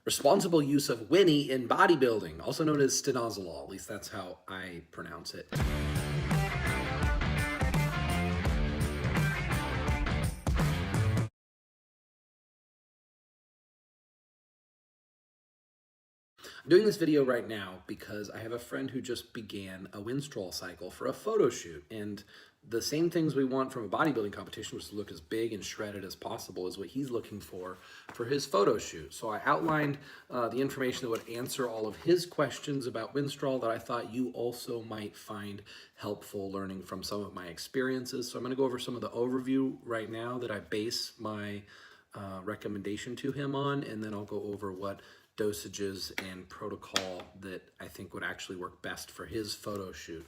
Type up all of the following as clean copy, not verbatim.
Responsible use of Winnie in bodybuilding, also known as stanozolol, at least that's how I pronounce it. I'm doing this video right now because I have a friend who just began a Winstrol cycle for a photo shoot, and the same things we want from a bodybuilding competition, which is to look as big and shredded as possible, is what he's looking for his photo shoot. So I outlined the information that would answer all of his questions about Winstrol that I thought you also might find helpful learning from some of my experiences. So I'm going to go over some of the overview right now that I base my recommendation to him on, and then I'll go over what dosages and protocol that I think would actually work best for his photo shoot.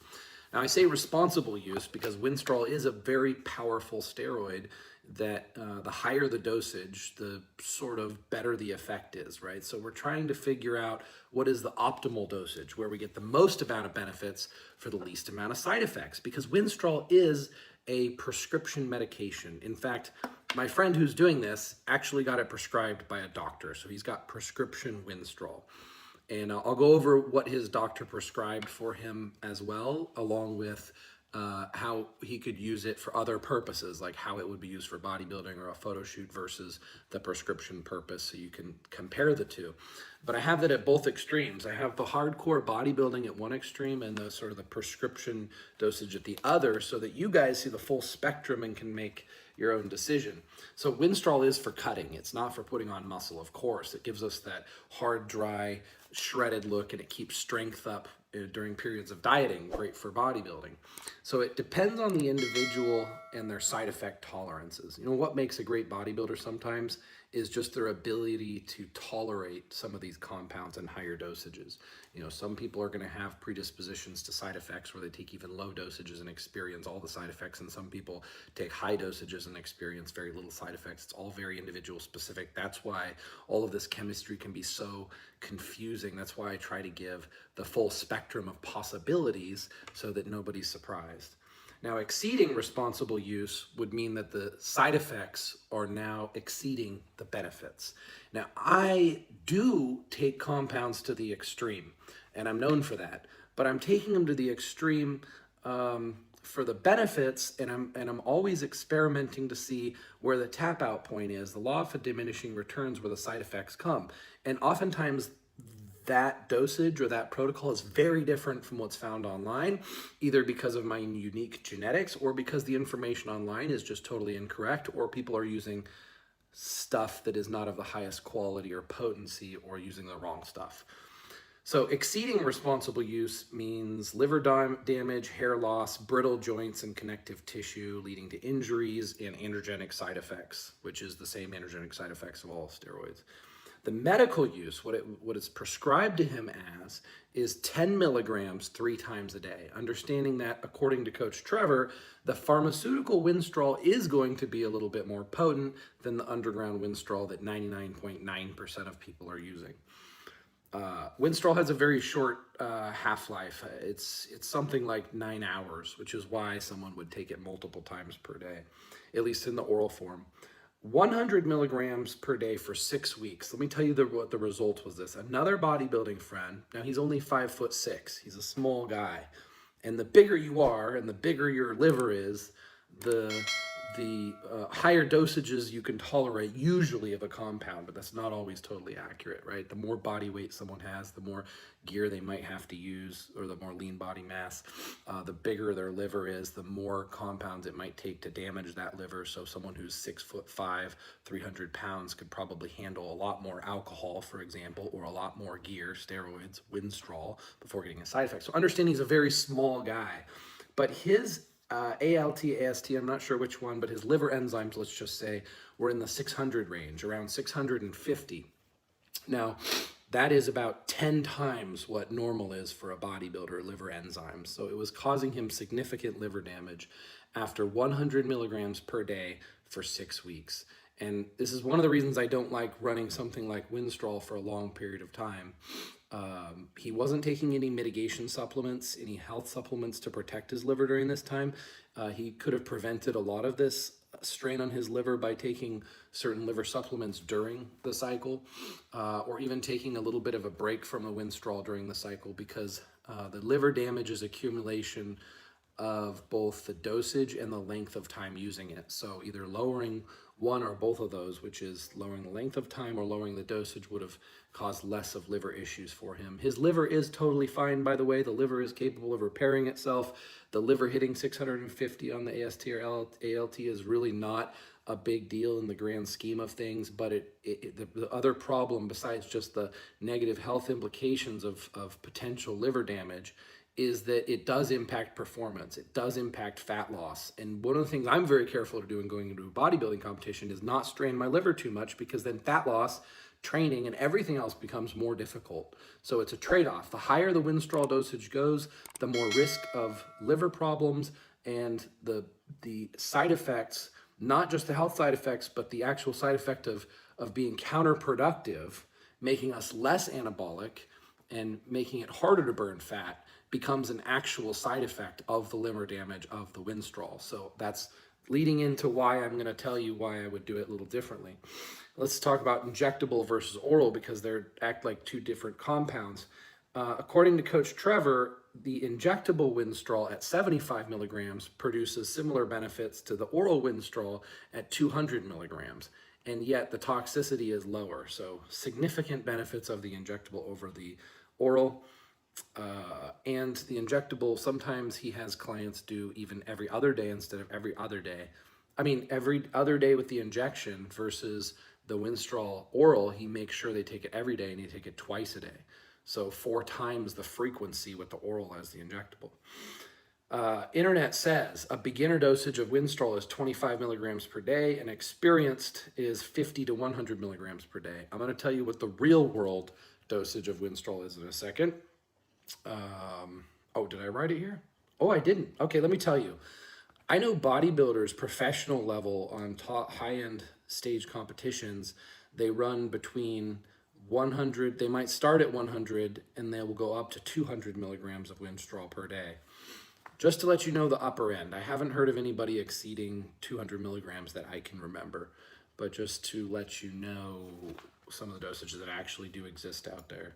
Now I say responsible use because Winstrol is a very powerful steroid that the higher the dosage, the sort of better the effect is, right? So we're trying to figure out what is the optimal dosage, where we get the most amount of benefits for the least amount of side effects, because Winstrol is a prescription medication. In fact, my friend who's doing this actually got it prescribed by a doctor, so he's got prescription Winstrol. And I'll go over what his doctor prescribed for him as well, along with how he could use it for other purposes, like how it would be used for bodybuilding or a photo shoot versus the prescription purpose, so you can compare the two. But I have that at both extremes. I have the hardcore bodybuilding at one extreme and the sort of the prescription dosage at the other, so that you guys see the full spectrum and can make your own decision. So Winstrol is for cutting. It's not for putting on muscle, of course. It gives us that hard, dry, shredded look, and it keeps strength up during periods of dieting, great for bodybuilding. So it depends on the individual and their side effect tolerances. You know, what makes a great bodybuilder sometimes is just their ability to tolerate some of these compounds in higher dosages. You know, some people are going to have predispositions to side effects where they take even low dosages and experience all the side effects, and some people take high dosages and experience very little side effects. It's all very individual specific. That's why all of this chemistry can be so confusing. That's why I try to give the full spectrum of possibilities so that nobody's surprised. Now, exceeding responsible use would mean that the side effects are now exceeding the benefits. Now, I do take compounds to the extreme, and I'm known for that, but I'm taking them to the extreme for the benefits, and I'm always experimenting to see where the tap out point is, the law of diminishing returns, where the side effects come. And oftentimes that dosage or that protocol is very different from what's found online, either because of my unique genetics or because the information online is just totally incorrect, or people are using stuff that is not of the highest quality or potency, or using the wrong stuff. So exceeding responsible use means liver damage, hair loss, brittle joints and connective tissue, leading to injuries and androgenic side effects, which is the same androgenic side effects of all steroids. The medical use, what it's prescribed to him as, is 10 milligrams 3 times a day. Understanding that, according to Coach Trevor, the pharmaceutical Winstrol is going to be a little bit more potent than the underground Winstrol that 99.9% of people are using. Winstrol has a very short half-life. It's something like 9 hours, which is why someone would take it multiple times per day, at least in the oral form. 100 milligrams per day for 6 weeks. Let me tell you what the result was this. Another bodybuilding friend, now he's only 5'6". He's a small guy. And the bigger you are and the bigger your liver is, the higher dosages you can tolerate usually of a compound, but that's not always totally accurate, right? The more body weight someone has, the more gear they might have to use, or the more lean body mass, the bigger their liver is, the more compounds it might take to damage that liver. So someone who's 6'5", 300 pounds could probably handle a lot more alcohol, for example, or a lot more gear, steroids, Winstrol, before getting a side effect. So understand he's a very small guy, but his ALT, AST, I'm not sure which one, but his liver enzymes, let's just say, were in the 600 range, around 650. Now, that is about 10 times what normal is for a bodybuilder liver enzymes. So it was causing him significant liver damage after 100 milligrams per day for 6 weeks. And this is one of the reasons I don't like running something like Winstrol for a long period of time. He wasn't taking any mitigation supplements, any health supplements to protect his liver during this time. He could have prevented a lot of this strain on his liver by taking certain liver supplements during the cycle, or even taking a little bit of a break from the Winstrol during the cycle, because the liver damage is accumulation of both the dosage and the length of time using it. So either lowering one or both of those, which is lowering the length of time or lowering the dosage, would have caused less of liver issues for him. His liver is totally fine, by the way. The liver is capable of repairing itself. The liver hitting 650 on the AST or ALT is really not a big deal in the grand scheme of things, but the other problem, besides just the negative health implications of potential liver damage, is that it does impact performance. It does impact fat loss. And one of the things I'm very careful to do in going into a bodybuilding competition is not strain my liver too much, because then fat loss, training, and everything else becomes more difficult. So it's a trade-off. The higher the Winstrol dosage goes, the more risk of liver problems and the side effects, not just the health side effects, but the actual side effect of being counterproductive, making us less anabolic and making it harder to burn fat, becomes an actual side effect of the liver damage of the Winstrol. So that's leading into why I'm going to tell you why I would do it a little differently. Let's talk about injectable versus oral, because they act like two different compounds. According to Coach Trevor, the injectable Winstrol at 75 milligrams produces similar benefits to the oral Winstrol at 200 milligrams, and yet the toxicity is lower. So significant benefits of the injectable over the oral. And the injectable, sometimes he has clients do even every other day instead of every other day. I mean, every other day with the injection versus the Winstrol oral, he makes sure they take it every day, and he take it twice a day. So 4 times the frequency with the oral as the injectable. Internet says a beginner dosage of Winstrol is 25 milligrams per day, and experienced is 50 to 100 milligrams per day. I'm going to tell you what the real world dosage of Winstrol is in a second. Oh, did I write it here? Oh, I didn't. Okay, let me tell you. I know bodybuilders, professional level on top high-end stage competitions, they run between 100, they might start at 100 and they will go up to 200 milligrams of Winstrol per day. Just to let you know the upper end, I haven't heard of anybody exceeding 200 milligrams that I can remember, but just to let you know some of the dosages that actually do exist out there.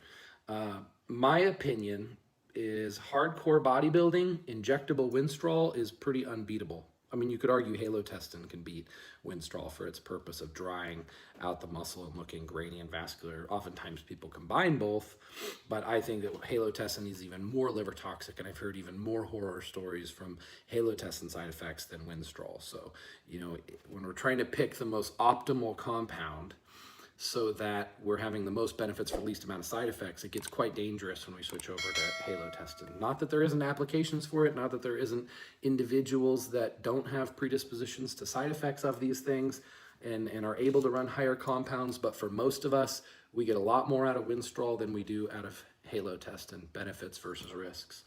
My opinion is hardcore bodybuilding, injectable Winstrol is pretty unbeatable. I mean, you could argue halotestin can beat Winstrol for its purpose of drying out the muscle and looking grainy and vascular. Oftentimes people combine both, but I think that halotestin is even more liver toxic, and I've heard even more horror stories from halotestin side effects than Winstrol. So, you know, when we're trying to pick the most optimal compound so that we're having the most benefits for least amount of side effects, it gets quite dangerous when we switch over to halotestin. Not that there isn't applications for it, not that there isn't individuals that don't have predispositions to side effects of these things and are able to run higher compounds, but for most of us, we get a lot more out of Winstrol than we do out of halotestin, benefits versus risks.